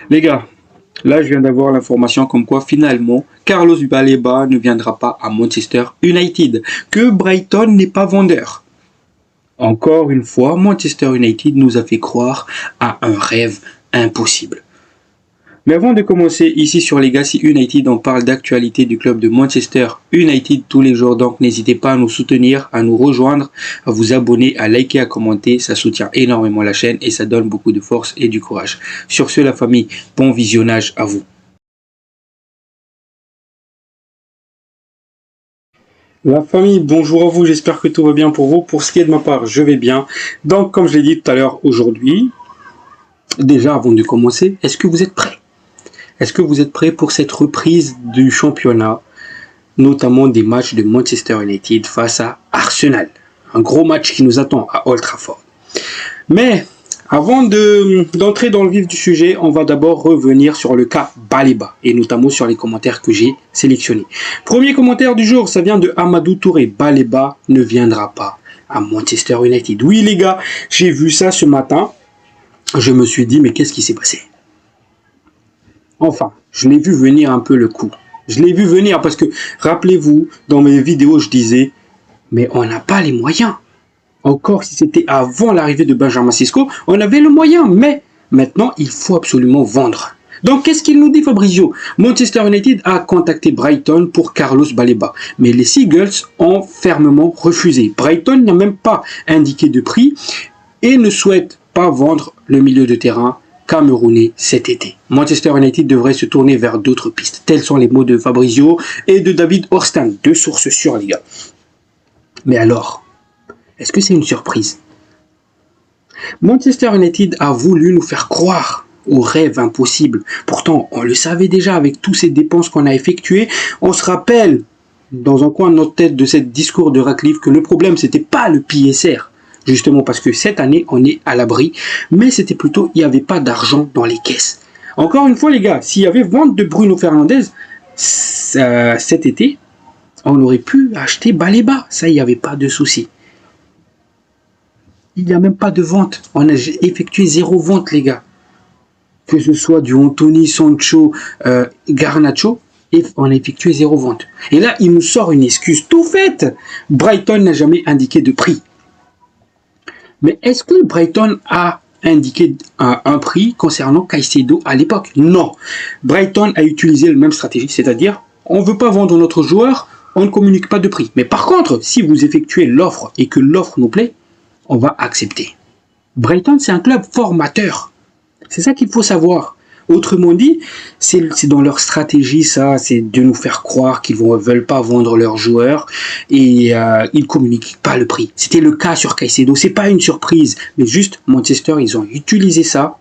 Les gars, là je viens d'avoir l'information comme quoi finalement Carlos Baleba ne viendra pas à Manchester United, que Brighton n'est pas vendeur. Encore une fois, Manchester United nous a fait croire à un rêve impossible. Mais avant de commencer ici sur Legacy United, on parle d'actualité du club de Manchester United tous les jours. Donc n'hésitez pas à nous soutenir, à nous rejoindre, à vous abonner, à liker, à commenter. Ça soutient énormément la chaîne et ça donne beaucoup de force et du courage. Sur ce, la famille, bon visionnage à vous. La famille, bonjour à vous, j'espère que tout va bien pour vous. Pour ce qui est de ma part, je vais bien. Donc comme je l'ai dit tout à l'heure aujourd'hui, déjà avant de commencer, est-ce que vous êtes prêts? Est-ce que vous êtes prêts pour cette reprise du championnat, notamment des matchs de Manchester United face à Arsenal? Un gros match qui nous attend à Old Trafford. Mais avant d'entrer dans le vif du sujet, on va d'abord revenir sur le cas Baleba et notamment sur les commentaires que j'ai sélectionnés. Premier commentaire du jour, ça vient de Amadou Touré. Baleba ne viendra pas à Manchester United. Oui les gars, j'ai vu ça ce matin. Je me suis dit, mais qu'est-ce qui s'est passé? Enfin, je l'ai vu venir un peu le coup. Je l'ai vu venir parce que, rappelez-vous, dans mes vidéos, je disais, mais on n'a pas les moyens. Encore si c'était avant l'arrivée de Benjamin Sesko, on avait le moyen, mais maintenant, il faut absolument vendre. Donc, qu'est-ce qu'il nous dit, Fabrizio? Manchester United a contacté Brighton pour Carlos Baleba, mais les Seagulls ont fermement refusé. Brighton n'a même pas indiqué de prix et ne souhaite pas vendre le milieu de terrain camerounais cet été. Manchester United devrait se tourner vers d'autres pistes. Tels sont les mots de Fabrizio et de David Orsten, deux sources sûres, les gars. Mais alors, est-ce que c'est une surprise? Manchester United a voulu nous faire croire au rêve impossible. Pourtant, on le savait déjà avec toutes ces dépenses qu'on a effectuées. On se rappelle, dans un coin de notre tête, de ce discours de Ratcliffe, que le problème, c'était pas le PSR. Justement parce que cette année, on est à l'abri. Mais c'était plutôt, il n'y avait pas d'argent dans les caisses. Encore une fois, les gars, s'il y avait vente de Bruno Fernandes cet été, on aurait pu acheter Baleba. Ça, il n'y avait pas de souci. Il n'y a même pas de vente. On a effectué 0 vente, les gars. Que ce soit du Anthony, Sancho, Garnacho, et on a effectué 0 vente. Et là, il nous sort une excuse tout faite. Brighton n'a jamais indiqué de prix. Mais est-ce que Brighton a indiqué un prix concernant Caicedo à l'époque? Non. Brighton a utilisé la même stratégie, c'est-à-dire on ne veut pas vendre notre joueur, on ne communique pas de prix. Mais par contre, si vous effectuez l'offre et que l'offre nous plaît, on va accepter. Brighton, c'est un club formateur. C'est ça qu'il faut savoir. Autrement dit, c'est dans leur stratégie, ça, c'est de nous faire croire qu'ils ne veulent pas vendre leurs joueurs et ils ne communiquent pas le prix. C'était le cas sur Caicedo, c'est pas une surprise, mais juste Manchester, ils ont utilisé ça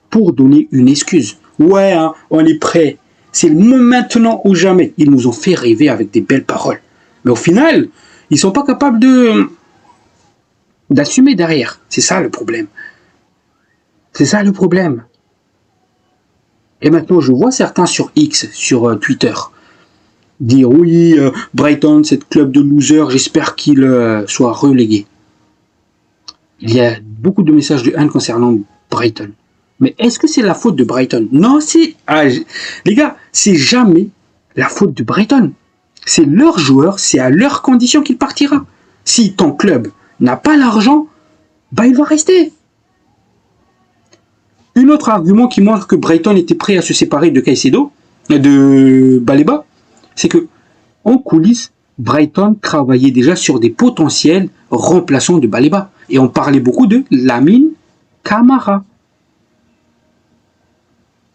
pour donner une excuse. Ouais, hein, on est prêt. C'est maintenant ou jamais. Ils nous ont fait rêver avec des belles paroles. Mais au final, ils ne sont pas capables d'assumer derrière. C'est ça le problème. C'est ça le problème. Et maintenant, je vois certains sur X, sur Twitter, dire oui, Brighton, c'est un club de losers, j'espère qu'il soit relégué. Il y a beaucoup de messages de haine concernant Brighton. Mais est-ce que c'est la faute de Brighton? Non, c'est... les gars, c'est jamais la faute de Brighton. C'est leur joueur, c'est à leurs conditions qu'il partira. Si ton club n'a pas l'argent, bah il va rester. Un autre argument qui montre que Brighton était prêt à se séparer de Caicedo, de Baleba, c'est que en coulisses, Brighton travaillait déjà sur des potentiels remplaçants de Baleba. Et on parlait beaucoup de Lamine Camara.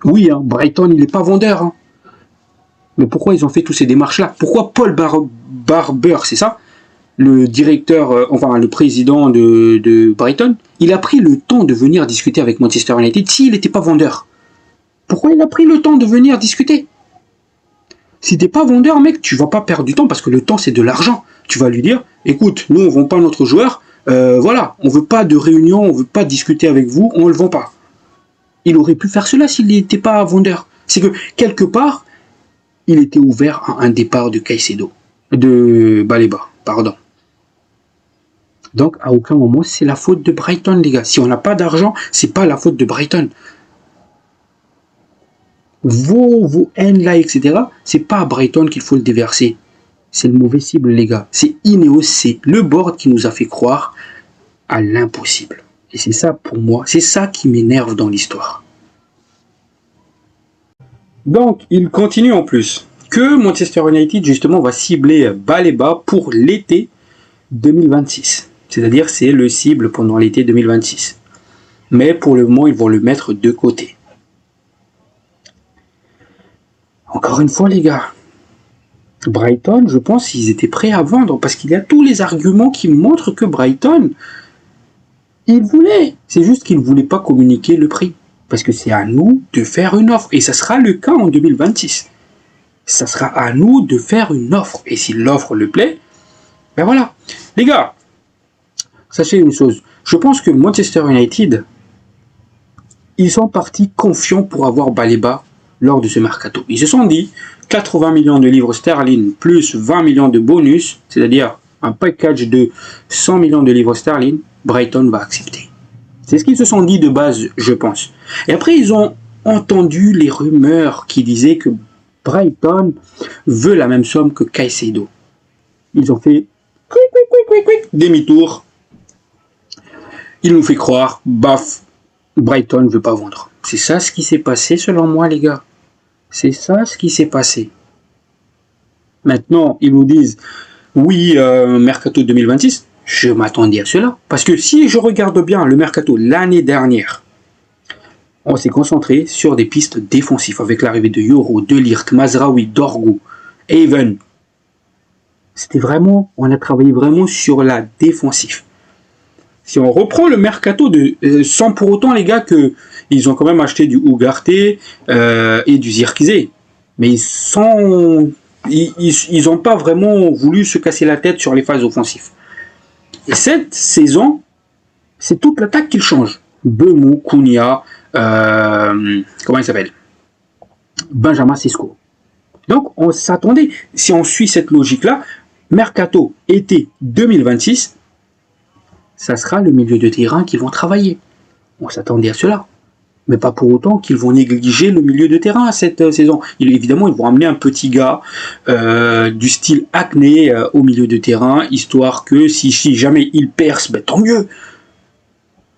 Oui, hein, Brighton, il n'est pas vendeur. Hein. Mais pourquoi ils ont fait toutes ces démarches-là? Pourquoi Paul Barber, c'est ça? Le directeur, enfin le président de Brighton, il a pris le temps de venir discuter avec Manchester United s'il n'était pas vendeur. Pourquoi il a pris le temps de venir discuter? Si t'es pas vendeur, mec, tu vas pas perdre du temps parce que le temps c'est de l'argent. Tu vas lui dire, écoute, nous on vend pas notre joueur, voilà, on veut pas de réunion, on veut pas discuter avec vous, on le vend pas. Il aurait pu faire cela s'il n'était pas vendeur. C'est que quelque part, il était ouvert à un départ de Caicedo, de Baleba, pardon. Donc, à aucun moment, c'est la faute de Brighton, les gars. Si on n'a pas d'argent, c'est pas la faute de Brighton. Vos haines là, etc., c'est pas à Brighton qu'il faut le déverser. C'est le mauvais cible, les gars. C'est Ineos, c'est le board qui nous a fait croire à l'impossible. Et c'est ça, pour moi, c'est ça qui m'énerve dans l'histoire. Donc, il continue en plus que Manchester United, justement, va cibler Baleba pour l'été 2026. C'est-à-dire, c'est le cible pendant l'été 2026. Mais pour le moment, ils vont le mettre de côté. Encore une fois, les gars, Brighton, je pense qu'ils étaient prêts à vendre parce qu'il y a tous les arguments qui montrent que Brighton, ils voulaient. C'est juste qu'ils ne voulaient pas communiquer le prix. Parce que c'est à nous de faire une offre. Et ça sera le cas en 2026. Ça sera à nous de faire une offre. Et si l'offre le plaît, ben voilà. Les gars, sachez une chose. Je pense que Manchester United, ils sont partis confiants pour avoir Baleba lors de ce mercato. Ils se sont dit 80 millions de livres sterling plus 20 millions de bonus, c'est-à-dire un package de 100 millions de livres sterling, Brighton va accepter. C'est ce qu'ils se sont dit de base, je pense. Et après, ils ont entendu les rumeurs qui disaient que Brighton veut la même somme que Caicedo. Ils ont fait demi-tour. Ils nous fait croire, baf, Brighton ne veut pas vendre. C'est ça ce qui s'est passé selon moi, les gars. C'est ça ce qui s'est passé. Maintenant, ils nous disent, oui, Mercato 2026, je m'attendais à cela. Parce que si je regarde bien le Mercato l'année dernière, on s'est concentré sur des pistes défensives avec l'arrivée de Yoro, De Ligt, Mazraoui, Dorgu, Haven. C'était vraiment, on a travaillé vraiment sur la défensive. Si on reprend le mercato sans pour autant, les gars, qu'ils ont quand même acheté du Ugarte et du Zirkzee. Mais ils n'ont pas vraiment voulu se casser la tête sur les phases offensives. Et cette saison, c'est toute l'attaque qu'il change. Bemou, Cunha, comment il s'appelle, Benjamin Sesko. Donc on s'attendait, si on suit cette logique-là, mercato été 2026, ça sera le milieu de terrain qui vont travailler. On s'attendait à cela. Mais pas pour autant qu'ils vont négliger le milieu de terrain cette saison. Évidemment, ils vont amener un petit gars du style Acné au milieu de terrain, histoire que si jamais il perce, ben, tant mieux.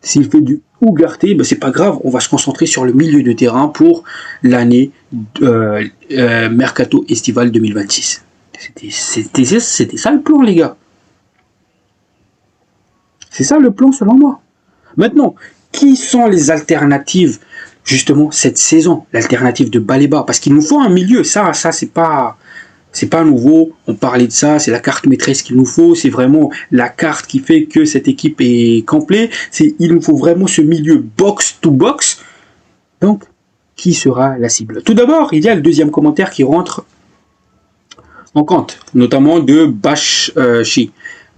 S'il fait du Ugarte, ben, c'est pas grave, on va se concentrer sur le milieu de terrain pour l'année Mercato estival 2026. C'était ça le plan, les gars. C'est ça le plan selon moi. Maintenant, qui sont les alternatives justement cette saison? L'alternative de Baleba, parce qu'il nous faut un milieu. Ça c'est pas nouveau. On parlait de ça. C'est la carte maîtresse qu'il nous faut. C'est vraiment la carte qui fait que cette équipe est complète. Il nous faut vraiment ce milieu box to box. Donc, qui sera la cible? Tout d'abord, il y a le deuxième commentaire qui rentre en compte, notamment de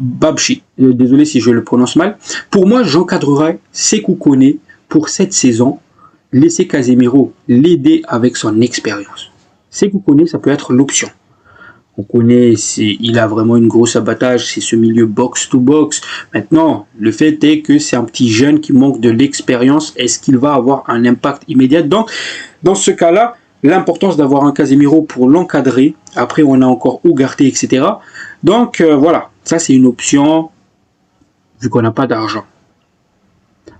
Babchi, désolé si je le prononce mal. Pour moi, j'encadrerai Sékou Koné pour cette saison, laisser Casemiro l'aider avec son expérience. Sékou Koné, ça peut être l'option. On connaît, il a vraiment une grosse abattage, c'est ce milieu box-to-box. Maintenant, le fait est que c'est un petit jeune qui manque de l'expérience. Est-ce qu'il va avoir un impact immédiat? Donc, dans ce cas-là, l'importance d'avoir un Casemiro pour l'encadrer. Après, on a encore Ugarte, etc. Donc, voilà. Ça, c'est une option, vu qu'on n'a pas d'argent.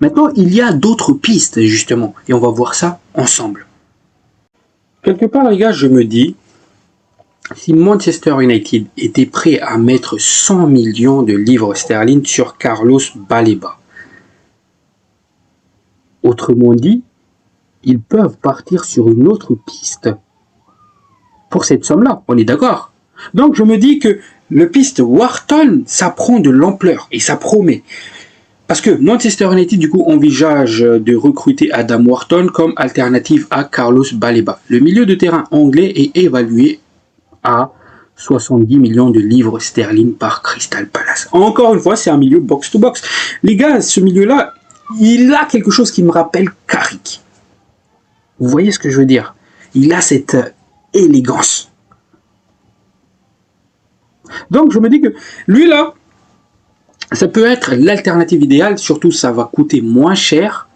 Maintenant, il y a d'autres pistes, justement, et on va voir ça ensemble. Quelque part, les gars, je me dis, si Manchester United était prêt à mettre 100 millions de livres sterling sur Carlos Baleba, autrement dit, ils peuvent partir sur une autre piste pour cette somme-là, on est d'accord? Donc, je me dis que le piste Wharton, ça prend de l'ampleur et ça promet. Parce que Manchester United, du coup, envisage de recruter Adam Wharton comme alternative à Carlos Baleba. Le milieu de terrain anglais est évalué à 70 millions de livres sterling par Crystal Palace. Encore une fois, c'est un milieu box-to-box. Les gars, ce milieu-là, il a quelque chose qui me rappelle Carrick. Vous voyez ce que je veux dire? Il a cette élégance. Donc, je me dis que lui, là, Ça peut être l'alternative idéale, surtout ça va coûter moins cher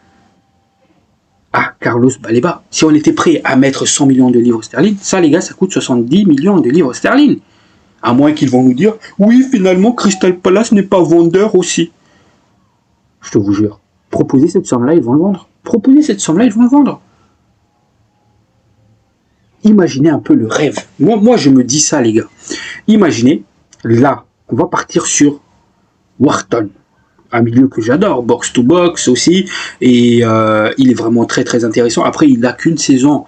à Carlos Baleba. Si on était prêt à mettre 100 millions de livres sterling, ça les gars, ça coûte 70 millions de livres sterling. À moins qu'ils vont nous dire, oui, finalement, Crystal Palace n'est pas vendeur aussi. Je te vous jure, proposez cette somme-là, ils vont le vendre. Proposez cette somme-là, ils vont le vendre. Imaginez un peu le rêve. Moi, je me dis ça, les gars. Imaginez, là, on va partir sur Wharton, un milieu que j'adore, box to box aussi, et il est vraiment très très intéressant. Après, il n'a qu'une saison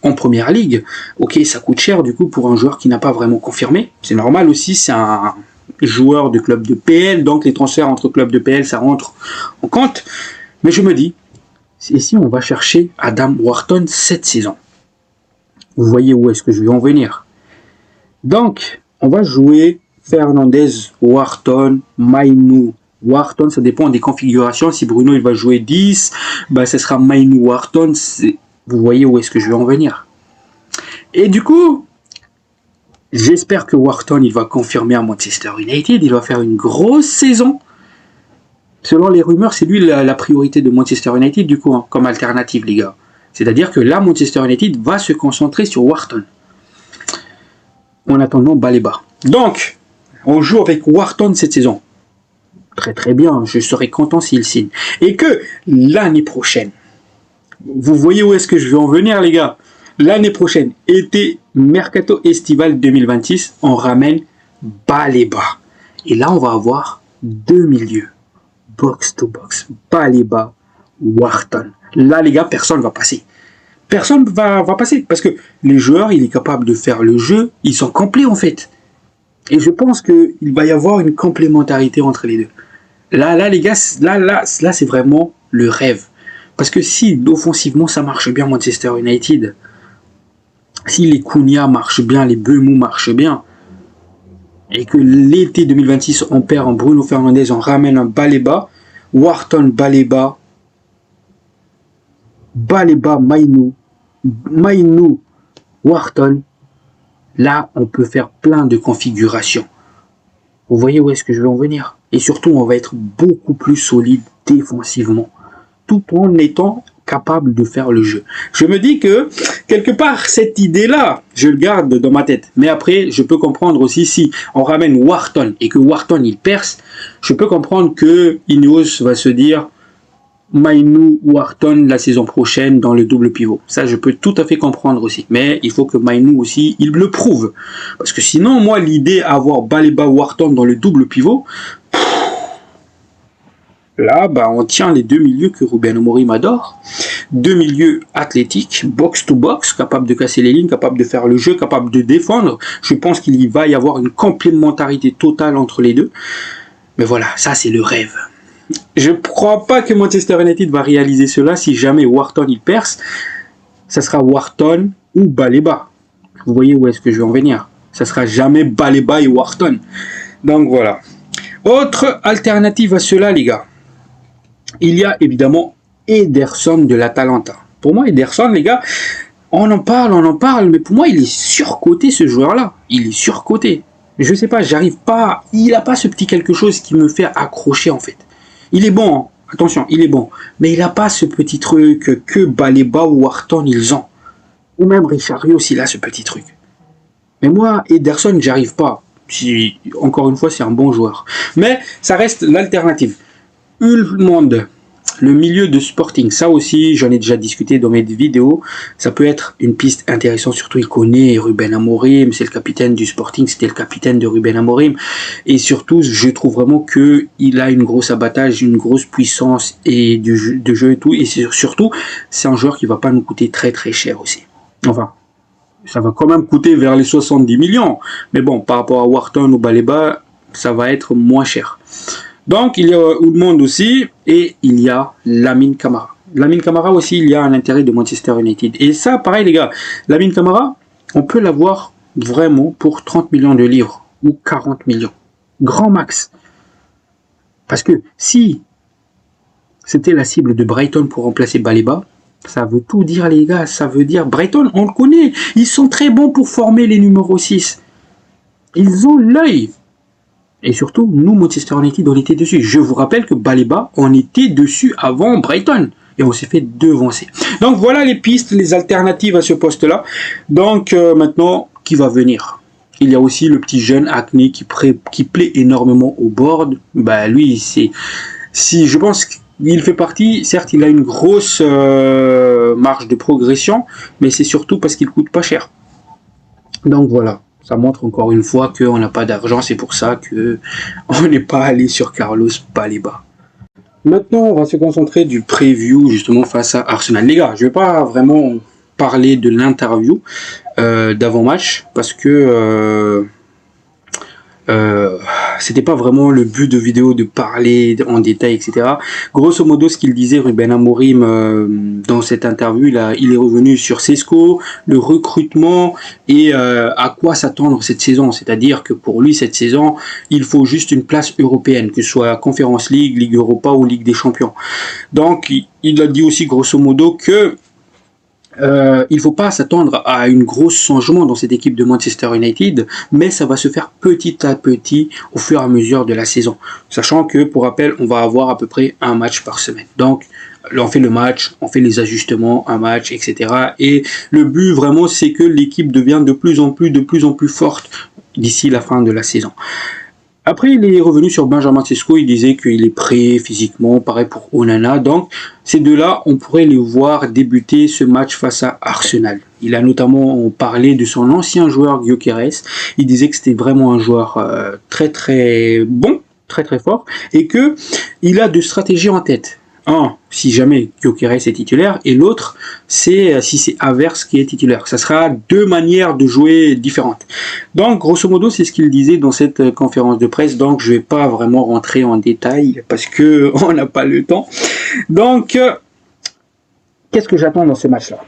en première ligue. Ok, ça coûte cher du coup pour un joueur qui n'a pas vraiment confirmé. C'est normal aussi, c'est un joueur de club de PL, donc les transferts entre clubs de PL, ça rentre en compte. Mais je me dis, et si on va chercher Adam Wharton cette saison? Vous voyez où est-ce que je vais en venir. Donc, on va jouer Fernandez, Wharton, Mainoo, Wharton, ça dépend des configurations. Si Bruno il va jouer 10, bah, ce sera Mainoo, Wharton. Vous voyez où est-ce que je vais en venir. Et du coup, j'espère que Wharton il va confirmer à Manchester United. Il va faire une grosse saison. Selon les rumeurs, c'est lui la priorité de Manchester United, du coup, hein, comme alternative, les gars. C'est-à-dire que là, Manchester United va se concentrer sur Wharton. En attendant Baleba. Donc, on joue avec Wharton cette saison. Très très bien, je serai content s'il signe. Et que l'année prochaine, vous voyez où est-ce que je vais en venir, les gars? L'année prochaine, été mercato estival 2026, on ramène Baleba. Et là, on va avoir deux milieux. Box to box. Baleba, Wharton. Là, les gars, personne ne va passer. Personne va passer. Parce que les joueurs, il est capable de faire le jeu. Ils sont complets, en fait. Et je pense qu'il va y avoir une complémentarité entre les deux. Là, les gars, là, c'est vraiment le rêve. Parce que si, offensivement, ça marche bien, Manchester United, si les Cunha marchent bien, les Bemou marchent bien, et que l'été 2026, on perd en Bruno Fernandes, on ramène un Baleba, Wharton, Baleba, Mainoo, Wharton, là, on peut faire plein de configurations. Vous voyez où est-ce que je vais en venir? Et surtout, on va être beaucoup plus solide défensivement, tout en étant capable de faire le jeu. Je me dis que, quelque part, cette idée-là, je le garde dans ma tête. Mais après, je peux comprendre aussi, si on ramène Wharton et que Wharton, il perce, je peux comprendre que Ineos va se dire Mainoo, Wharton la saison prochaine dans le double pivot. Ça, je peux tout à fait comprendre aussi. Mais il faut que Mainoo aussi, il le prouve. Parce que sinon, moi, l'idée d'avoir Baleba, Wharton dans le double pivot, là, bah, on tient les deux milieux que Ruben Amorim adore. Deux milieux athlétiques, box to box, capables de casser les lignes, capables de faire le jeu, capables de défendre. Je pense qu'il va y avoir une complémentarité totale entre les deux. Mais voilà, ça, c'est le rêve. Je ne crois pas que Manchester United va réaliser cela si jamais Wharton il perce. Ça sera Wharton ou Baleba. Vous voyez où est-ce que je vais en venir. Ça sera jamais Baleba et Wharton. Donc voilà. Autre alternative à cela, les gars. Il y a évidemment Ederson de l'Atalanta. Pour moi, Ederson, les gars, on en parle, mais pour moi, il est surcoté, ce joueur-là. Il est surcoté. Je sais pas, j'arrive pas. Il n'a pas ce petit quelque chose qui me fait accrocher, en fait. Il est bon, hein. Attention, il est bon. Mais il n'a pas ce petit truc que Baleba ou Wharton, ils ont. Ou même Richard Rios, il a ce petit truc. Mais moi, Ederson, j'arrive pas. Si, encore une fois, c'est un bon joueur. Mais ça reste l'alternative. Ulmond, le milieu de Sporting, ça aussi, j'en ai déjà discuté dans mes vidéos. Ça peut être une piste intéressante, surtout il connaît Ruben Amorim, c'est le capitaine du Sporting, c'était le capitaine de Ruben Amorim. Et surtout, je trouve vraiment qu'il a une grosse abattage, une grosse puissance et de jeu et tout. Et surtout, c'est un joueur qui va pas nous coûter très très cher aussi. Enfin, ça va quand même coûter vers les 70 millions. Mais bon, par rapport à Wharton ou Baleba, ça va être moins cher. Donc, il y a Oudmond aussi, et il y a Lamine Camara. Lamine Camara aussi, il y a un intérêt de Manchester United. Et ça, pareil les gars, Lamine Camara, on peut l'avoir vraiment pour 30 millions de livres, ou 40 millions. Grand max. Parce que si c'était la cible de Brighton pour remplacer Baleba, ça veut tout dire les gars, ça veut dire Brighton, on le connaît, ils sont très bons pour former les numéros 6. Ils ont l'œil. Et surtout, nous, Manchester United, on était dessus. Je vous rappelle que Baleba, on était dessus avant Brighton. Et on s'est fait devancer. Donc voilà les pistes, les alternatives à ce poste-là. Donc maintenant, qui va venir? Il y a aussi le petit jeune Hackney qui plaît énormément au board. Bah lui, je pense qu'il fait partie, certes il a une grosse marge de progression, mais c'est surtout parce qu'il coûte pas cher. Donc voilà. Ça montre encore une fois qu'on n'a pas d'argent, c'est pour ça qu'on n'est pas allé sur Carlos Baleba. Maintenant, on va se concentrer du preview justement face à Arsenal. Les gars, je vais pas vraiment parler de l'interview d'avant-match parce que c'était pas vraiment le but de vidéo de parler en détail, etc. Grosso modo, ce qu'il disait Ruben Amorim dans cette interview, il est revenu sur Sesco, le recrutement et à quoi s'attendre cette saison. C'est-à-dire que pour lui, cette saison, il faut juste une place européenne, que ce soit Conference League, Ligue Europa ou Ligue des Champions. Donc, il a dit aussi grosso modo que il ne faut pas s'attendre à une grosse changement dans cette équipe de Manchester United, mais ça va se faire petit à petit au fur et à mesure de la saison. Sachant que, pour rappel, on va avoir à peu près un match par semaine. Donc, on fait le match, on fait les ajustements, un match, etc. Et le but vraiment, c'est que l'équipe devienne de plus en plus forte d'ici la fin de la saison. Après, il est revenu sur Benjamin Sesko, il disait qu'il est prêt physiquement, pareil pour Onana. Donc, ces deux-là, on pourrait les voir débuter ce match face à Arsenal. Il a notamment parlé de son ancien joueur Gyökeres. Il disait que c'était vraiment un joueur très très bon, très très fort, et que il a deux stratégies en tête. Un, si jamais Gyökeres est titulaire, et l'autre, c'est si c'est Havertz qui est titulaire. Ça sera deux manières de jouer différentes. Donc, grosso modo, c'est ce qu'il disait dans cette conférence de presse. Donc, je vais pas vraiment rentrer en détail parce que on n'a pas le temps. Donc, qu'est-ce que j'attends dans ce match-là?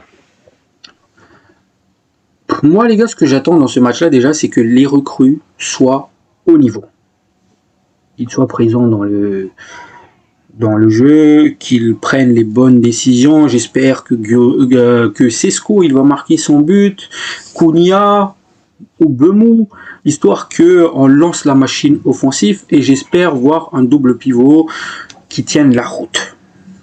Moi, les gars, ce que j'attends dans ce match-là, déjà, c'est que les recrues soient au niveau. Qu'ils soient présents dans le jeu, qu'ils prennent les bonnes décisions. J'espère que Sesco, il va marquer son but, Cunha ou Bemou, histoire qu'on lance la machine offensive, et j'espère voir un double pivot qui tienne la route.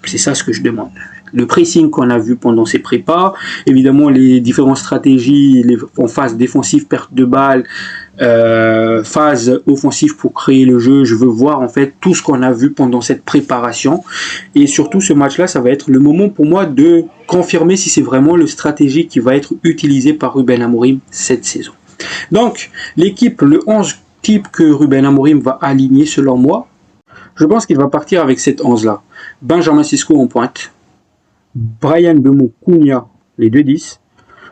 C'est ça ce que je demande. Le pressing qu'on a vu pendant ces prépas, évidemment les différentes stratégies en phase défensive, perte de balle, phase offensive pour créer le jeu. Je veux voir en fait tout ce qu'on a vu pendant cette préparation, et surtout ce match-là, ça va être le moment pour moi de confirmer si c'est vraiment le stratégie qui va être utilisé par Ruben Amorim cette saison. Donc l'équipe, le 11 type que Ruben Amorim va aligner selon moi, je pense qu'il va partir avec cette 11-là. Benjamin Sesko en pointe, Bryan Mbeumo, Cunha, les deux 10.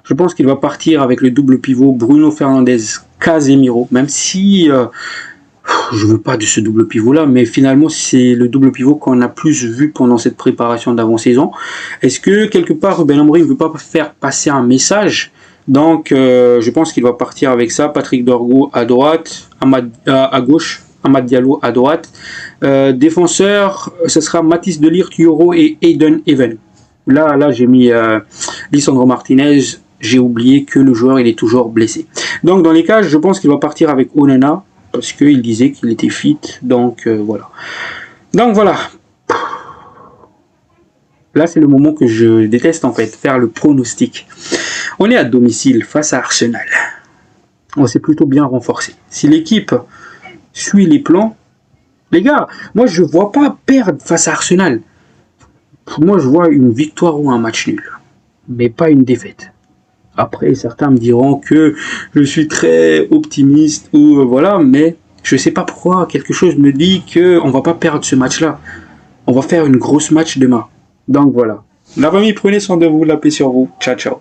Je pense qu'il va partir avec le double pivot Bruno Fernandes, Casemiro, même si je veux pas de ce double pivot-là, mais finalement c'est le double pivot qu'on a plus vu pendant cette préparation d'avant-saison. Est-ce que quelque part Ruben Amorim ne veut pas faire passer un message? Donc je pense qu'il va partir avec ça. Patrick Dorgu à droite, à gauche, Amad Diallo à droite. Défenseur, ce sera Mathis de Ligt, Yoro et Aiden Even. Là j'ai mis Lisandro Martinez. J'ai oublié que le joueur il est toujours blessé. Donc dans les cas, je pense qu'il va partir avec Onana parce qu'il disait qu'il était fit. Donc voilà. Donc voilà. Là c'est le moment que je déteste en fait, faire le pronostic. On est à domicile face à Arsenal. On s'est plutôt bien renforcé. Si l'équipe suit les plans, les gars, moi je vois pas perdre face à Arsenal. Moi je vois une victoire ou un match nul, mais pas une défaite. Après, certains me diront que je suis très optimiste ou voilà, mais je sais pas pourquoi. Quelque chose me dit que on va pas perdre ce match-là. On va faire une grosse match demain. Donc voilà. La famille, prenez soin de vous, la paix sur vous. Ciao, ciao.